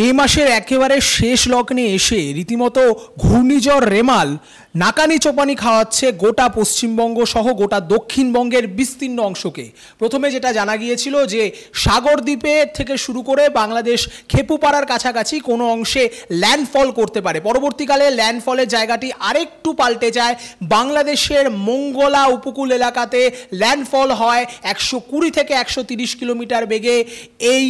মে মাসের একেবারে শেষ লগ্নে এসে রীতিমতো ঘূর্ণিঝড় রেমাল নাকানি চোপানি খাওয়াচ্ছে গোটা পশ্চিমবঙ্গ সহ গোটা দক্ষিণবঙ্গের বিস্তীর্ণ অংশকে। প্রথমে যেটা জানা গিয়েছিল যে সাগরদ্বীপে থেকে শুরু করে বাংলাদেশ খেপুপাড়ার কাছাকাছি কোনো অংশে ল্যান্ডফল করতে পারে। পরবর্তীকালে ল্যান্ডফলের জায়গাটি আরেকটু পাল্টে যায়, বাংলাদেশের মঙ্গলা উপকূল এলাকাতে ল্যান্ডফল হয় 120 থেকে 130 কিলোমিটার বেগে এই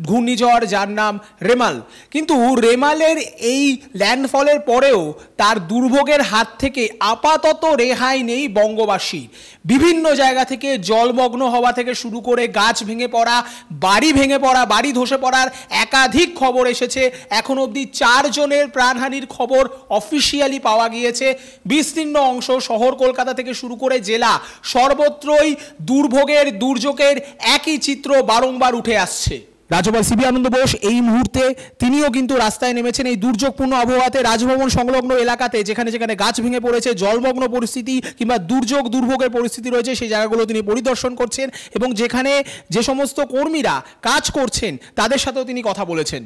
ঘূর্ণিঝড়, যার নাম রেমাল। কিন্তু রেমালের এই ল্যান্ডফলের পরেও তার দুর্ভোগের হাত থেকে আপাতত রেহাই নেই বঙ্গবাসী। বিভিন্ন জায়গা থেকে জলমগ্ন হওয়া থেকে শুরু করে গাছ ভেঙে পড়া, বাড়ি ভেঙে পড়া, বাড়ি ধসে পড়ার একাধিক খবর এসেছে। এখন অবধি 4 জনের প্রাণহানির খবর অফিসিয়ালি পাওয়া গিয়েছে। বিস্তীর্ণ অংশ শহর কলকাতা থেকে শুরু করে জেলা সর্বত্রই দুর্ভোগের, দুর্যোগের একই চিত্র বারংবার উঠে আসছে। রাজ্যপাল সিবি আনন্দ বোস এই মুহূর্তে তিনিও কিন্তু রাস্তায় নেমেছেন এই দুর্যোগপূর্ণ আবহাওয়াতে। রাজভবন সংলগ্ন এলাকাতে যেখানে যেখানে গাছ ভেঙে পড়েছে, জলমগ্ন পরিস্থিতি কিংবা দুর্ভোগের পরিস্থিতি রয়েছে, সেই জায়গাগুলো তিনি পরিদর্শন করছেন এবং যেখানে যে সমস্ত কর্মীরা কাজ করছেন তাদের সাথেও তিনি কথা বলেছেন।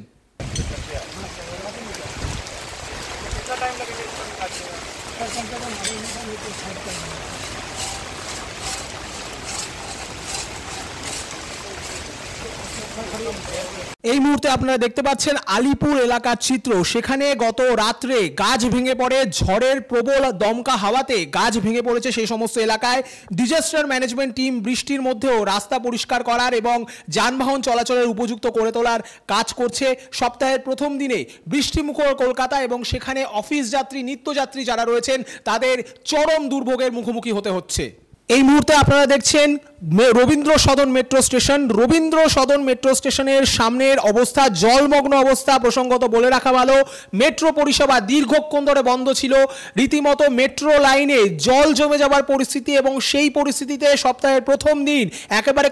এই মুহূর্তে আপনারা দেখতে পাচ্ছেন আলিপুর এলাকার চিত্র। সেখানে গত রাত্রে গাছ ভেঙে পড়ে, ঝড়ের প্রবল দমকা হাওয়াতে গাছ ভেঙে পড়েছে সেই সমস্ত এলাকায়। ডিজাস্টার ম্যানেজমেন্ট টিম বৃষ্টির মধ্যেও রাস্তা পরিষ্কার করার এবং যানবাহন চলাচলের উপযুক্ত করে তোলার কাজ করছে। সপ্তাহের প্রথম দিনে বৃষ্টিমুখর কলকাতা এবং সেখানে অফিস যাত্রী, নিত্যযাত্রী যারা রয়েছেন তাদের চরম দুর্ভোগের মুখোমুখি হতে হচ্ছে। এই মুহূর্তে আপনারা দেখছেন Rabindra Sadan metro station. Rabindra Sadan metro স্টেশনের সামনের অবস্থা জলমগ্ন অবস্থা। প্রসঙ্গত বলে রাখা ভালো, মেট্রো পরিষেবা দীর্ঘক্ষণ ধরে বন্ধ ছিল। রীতিমতো মেট্রো লাইনে জল জমে যাওয়ার পরিস্থিতি এবং সেই পরিস্থিতিতে সপ্তাহের প্রথম দিন একেবারে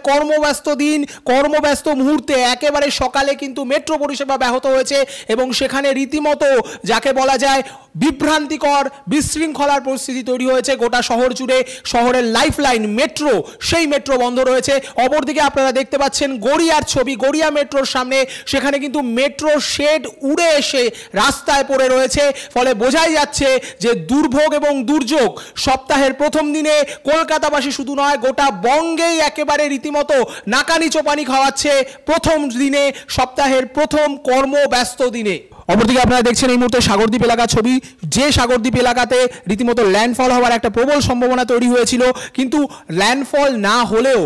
কর্মব্যস্ত মুহূর্তে একেবারে সকালে কিন্তু মেট্রো পরিষেবা ব্যাহত হয়েছে এবং সেখানে রীতিমতো যাকে বলা যায় বিভ্রান্তিকর, বিশৃঙ্খলার পরিস্থিতি তৈরি হয়েছে গোটা শহর জুড়ে। শহরের লাইফলাইন মেট্রো, সেই মেট্রো বন্ধ রয়েছে। অপরদিকে আপনারা দেখতে পাচ্ছেন গড়িয়ার ছবি, গড়িয়া মেট্রোর সামনে সেখানে কিন্তু মেট্রো শেড উড়ে এসে রাস্তায় পড়ে রয়েছে। ফলে বোঝাই যাচ্ছে যে দুর্ভোগ এবং দুর্যোগ সপ্তাহের প্রথম দিনে কলকাতাবাসী শুধু নয় গোটা বঙ্গেই একেবারে রীতিমতো নাকানি চোপানি খাওয়াচ্ছে প্রথম দিনে, সপ্তাহের প্রথম কর্মব্যস্ত দিনে। অপরদিকে আপনারা দেখছেন এই মুহূর্তে সাগরদ্বীপ এলাকার ছবি, যে সাগরদ্বীপ এলাকাতে রীতিমতো ল্যান্ডফল হওয়ার একটা প্রবল সম্ভাবনা তৈরি হয়েছিল, কিন্তু ল্যান্ডফল না হলেও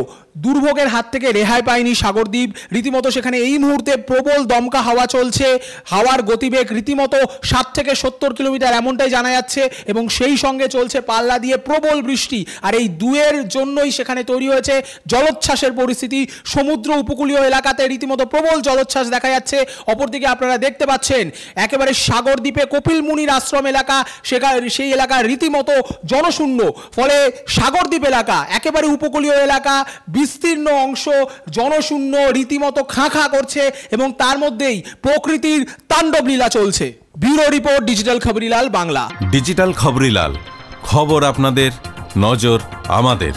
দুর্ভোগের হাত থেকে রেহাই পায়নি সাগরদ্বীপ। রীতিমতো সেখানে এই মুহূর্তে প্রবল দমকা হাওয়া চলছে, হাওয়ার গতিবেগ রীতিমতো 60 থেকে 70 কিলোমিটার এমনটাই জানা যাচ্ছে এবং সেই সঙ্গে চলছে পাল্লা দিয়ে প্রবল বৃষ্টি। আর এই দুয়ের জন্যই সেখানে তৈরি হয়েছে জলোচ্ছ্বাসের পরিস্থিতি। সমুদ্র উপকূলীয় এলাকাতে রীতিমতো প্রবল জলোচ্ছ্বাস দেখা যাচ্ছে। অপরদিকে আপনারা দেখতে পাচ্ছেন একেবারে সাগরদ্বীপে কপিল মুনির আশ্রম এলাকা, সেই এলাকা রীতিমতো জনশূন্য। ফলে সাগরদ্বীপ এলাকা একেবারে উপকূলীয় এলাকা, বিস্তীর্ণ অংশ জনশূন্য, রীতিমতো খাঁ করছে এবং তার মধ্যেই প্রকৃতির তাণ্ডব লীলা চলছে। Bureau report, digital Khabrilal Bangla. Digital Khabrilal, খবর আপনাদের, নজর আমাদের।